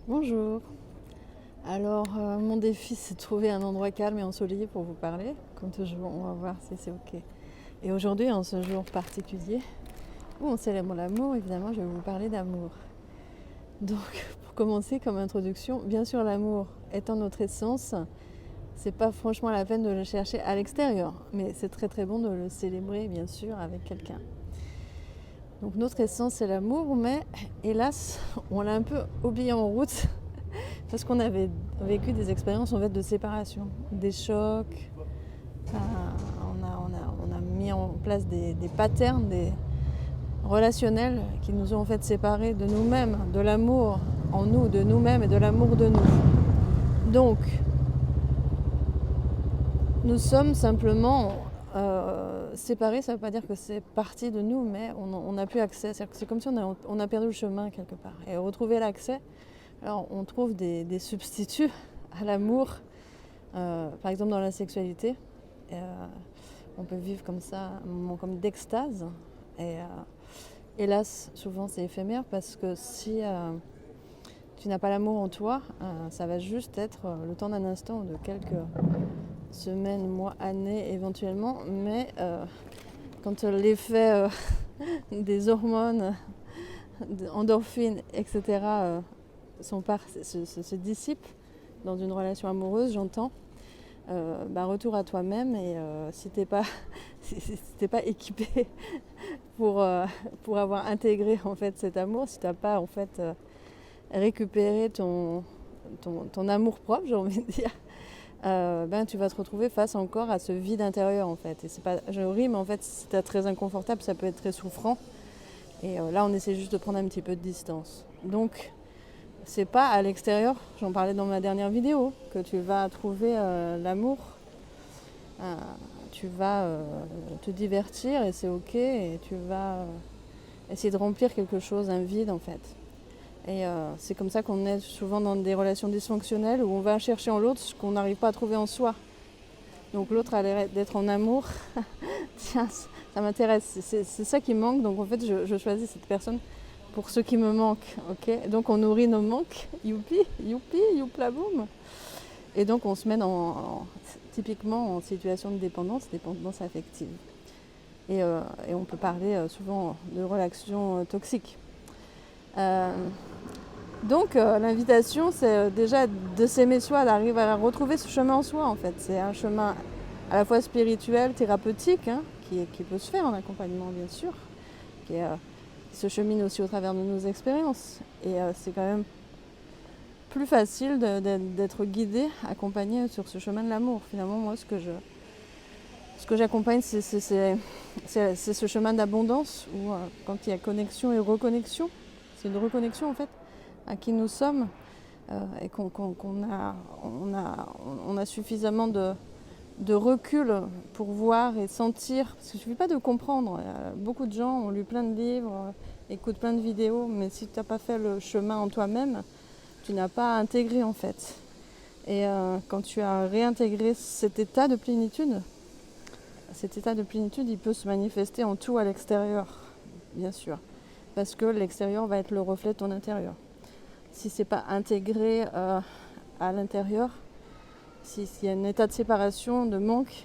Bonjour. Alors, mon défi, c'est de trouver un endroit calme et ensoleillé pour vous parler. Comme toujours, on va voir si c'est OK. Et aujourd'hui, en ce jour particulier, où on célèbre l'amour, évidemment, je vais vous parler d'amour. Donc, pour commencer, comme introduction, bien sûr, l'amour étant notre essence, c'est pas franchement la peine de le chercher à l'extérieur, mais c'est très très bon de le célébrer, bien sûr, avec quelqu'un. Donc, notre essence, c'est l'amour, mais hélas, on l'a un peu oublié en route. Parce qu'on avait vécu des expériences en fait de séparation, des chocs. On a mis en place des patterns relationnels qui nous ont en fait séparés de nous-mêmes, de l'amour en nous, de nous-mêmes et de l'amour de nous. Donc, nous sommes simplement séparés. Ça ne veut pas dire que c'est parti de nous, mais on n'a plus accès. C'est comme si on a perdu le chemin quelque part. Et retrouver l'accès, alors on trouve des substituts à l'amour. Par exemple dans la sexualité, on peut vivre comme ça un moment comme d'extase. Et hélas, souvent c'est éphémère parce que si tu n'as pas l'amour en toi, ça va juste être le temps d'un instant ou de quelques semaines, mois, années éventuellement. Mais quand l'effet des hormones, endorphines, etc. Se dissipe dans une relation amoureuse, j'entends, retour à toi-même et si t'es pas équipé pour avoir intégré en fait cet amour, si t'as pas en fait récupéré ton amour propre, j'ai envie de dire, tu vas te retrouver face encore à ce vide intérieur en fait. Et c'est pas, je ris, mais en fait c'est très inconfortable, ça peut être très souffrant. Et là on essaie juste de prendre un petit peu de distance. Donc c'est pas à l'extérieur, j'en parlais dans ma dernière vidéo, que tu vas trouver l'amour. Tu vas te divertir et c'est ok, et tu vas essayer de remplir quelque chose, un vide en fait. Et c'est comme ça qu'on est souvent dans des relations dysfonctionnelles où on va chercher en l'autre ce qu'on n'arrive pas à trouver en soi. Donc l'autre a l'air d'être en amour. Tiens, ça m'intéresse, c'est ça qui manque, donc en fait je choisis cette personne pour ce qui me manque, ok. Donc on nourrit nos manques, youpi, youpi, youplaboum. Et donc on se met typiquement en situation de dépendance affective. Et on peut parler souvent de relations toxiques. Donc l'invitation, c'est déjà de s'aimer soi, d'arriver à retrouver ce chemin en soi en fait. C'est un chemin à la fois spirituel, thérapeutique, qui peut se faire en accompagnement bien sûr, qui se chemine aussi au travers de nos expériences. Et c'est quand même plus facile d'être guidé, accompagné sur ce chemin de l'amour. Finalement, moi, ce que j'accompagne, c'est ce chemin d'abondance où quand il y a connexion et reconnexion, c'est une reconnexion en fait à qui nous sommes et on a suffisamment de recul pour voir et sentir. Parce qu'il ne suffit pas de comprendre. Beaucoup de gens ont lu plein de livres, écoutent plein de vidéos, mais si tu n'as pas fait le chemin en toi-même, tu n'as pas intégré en fait. Et quand tu as réintégré cet état de plénitude, il peut se manifester en tout à l'extérieur, bien sûr. Parce que l'extérieur va être le reflet de ton intérieur. Si c'est pas intégré à l'intérieur, s'il y a un état de séparation, de manque,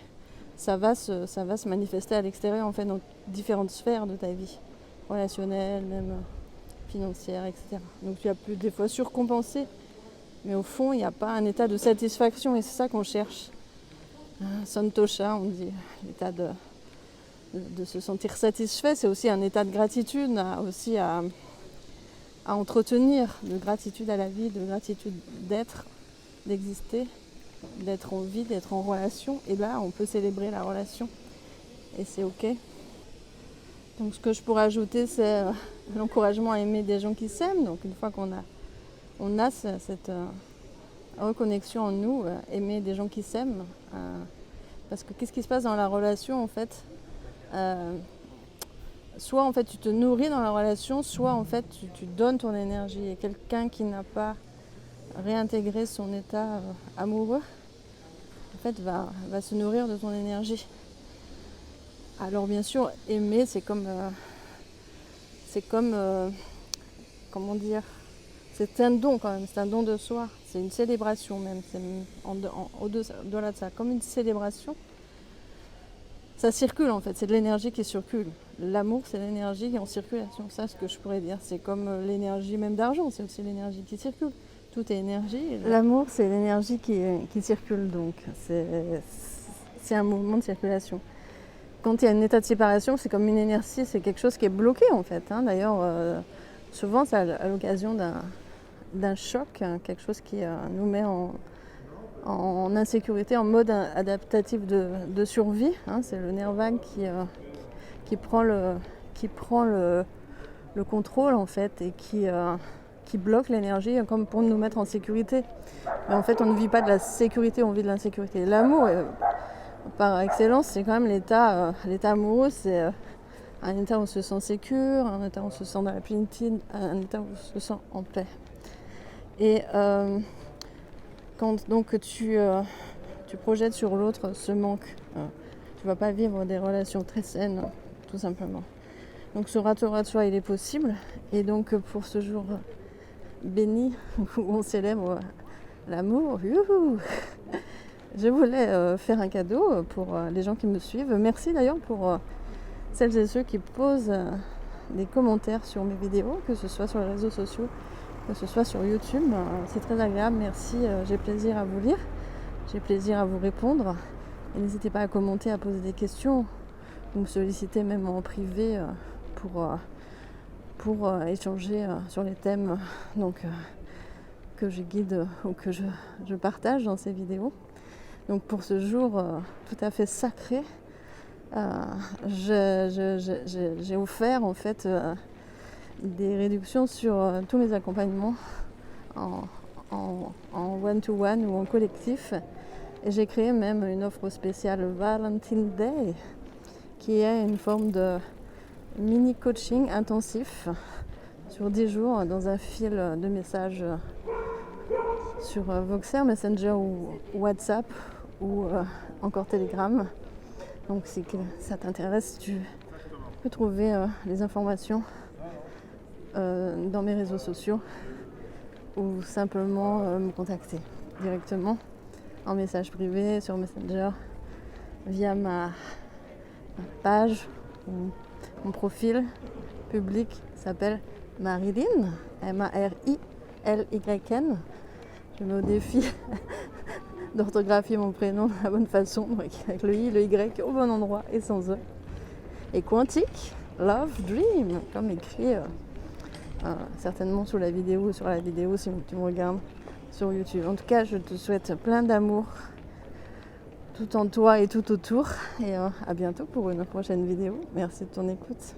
ça va se manifester à l'extérieur en fait dans différentes sphères de ta vie, relationnelle, même financière, etc. Donc tu as pu des fois surcompenser, mais au fond il n'y a pas un état de satisfaction et c'est ça qu'on cherche. Santosha, on dit, l'état de se sentir satisfait, c'est aussi un état de gratitude, aussi à entretenir, de gratitude à la vie, de gratitude d'être, d'exister, d'être en vie, d'être en relation. Et là, on peut célébrer la relation et c'est ok. Donc ce que je pourrais ajouter, c'est l'encouragement à aimer des gens qui s'aiment. Donc une fois qu'on a cette reconnexion en nous, aimer des gens qui s'aiment. Parce que qu'est-ce qui se passe dans la relation en fait, soit en fait tu te nourris dans la relation, soit en fait tu donnes ton énergie. Et quelqu'un qui n'a pas réintégré son état amoureux, en fait va se nourrir de ton énergie. Alors bien sûr, aimer, c'est comme comment dire, C'est un don quand même, c'est un don de soi, c'est une célébration même, c'est au-delà de ça, comme une célébration. Ça circule en fait, c'est de l'énergie qui circule. L'amour, c'est l'énergie qui est en circulation, ça ce que je pourrais dire. C'est comme l'énergie même d'argent, c'est aussi l'énergie qui circule. Tout est énergie. L'amour, c'est l'énergie qui circule, donc c'est un mouvement de circulation. Quand il y a un état de séparation, c'est comme une inertie, c'est quelque chose qui est bloqué en fait. D'ailleurs, souvent c'est à l'occasion d'un choc, quelque chose qui nous met en insécurité, en mode adaptatif de survie. C'est le nerf vague qui prend le contrôle en fait et qui bloque l'énergie comme pour nous mettre en sécurité. Mais en fait, on ne vit pas de la sécurité, on vit de l'insécurité. L'amour, par excellence, c'est quand même l'état amoureux, c'est un état où on se sent sécure, un état où on se sent dans la plénitude, un état où on se sent en paix. Et quand donc tu projettes sur l'autre ce manque, tu ne vas pas vivre des relations très saines, tout simplement. Donc ce ratour de soi, il est possible. Et donc pour ce jour béni où on célèbre l'amour, je voulais faire un cadeau pour les gens qui me suivent. Merci d'ailleurs pour celles et ceux qui posent des commentaires sur mes vidéos, que ce soit sur les réseaux sociaux, que ce soit sur YouTube. C'est très agréable, merci, j'ai plaisir à vous lire, j'ai plaisir à vous répondre. Et n'hésitez pas à commenter, à poser des questions, ou me solliciter même en privé pour échanger sur les thèmes que je guide ou que je partage dans ces vidéos. Donc pour ce jour tout à fait sacré, j'ai offert en fait des réductions sur tous mes accompagnements en one-to-one ou en collectif. Et j'ai créé même une offre spéciale Valentine Day, qui est une forme de mini coaching intensif sur 10 jours dans un fil de messages sur Voxer, Messenger ou WhatsApp ou encore Telegram. Donc si ça t'intéresse, tu peux trouver les informations dans mes réseaux sociaux ou simplement me contacter directement en message privé sur Messenger via ma page ou mon profil public s'appelle Marilyn, M-A-R-I-L-Y-N. Je me mets au défi d'orthographier mon prénom de la bonne façon, avec le I, le Y au bon endroit et sans E. Et Quantique Love Dream, comme écrit certainement sous la vidéo ou sur la vidéo si tu me regardes sur YouTube. En tout cas, je te souhaite plein d'amour tout en toi et tout autour. Et à bientôt pour une prochaine vidéo. Merci de ton écoute.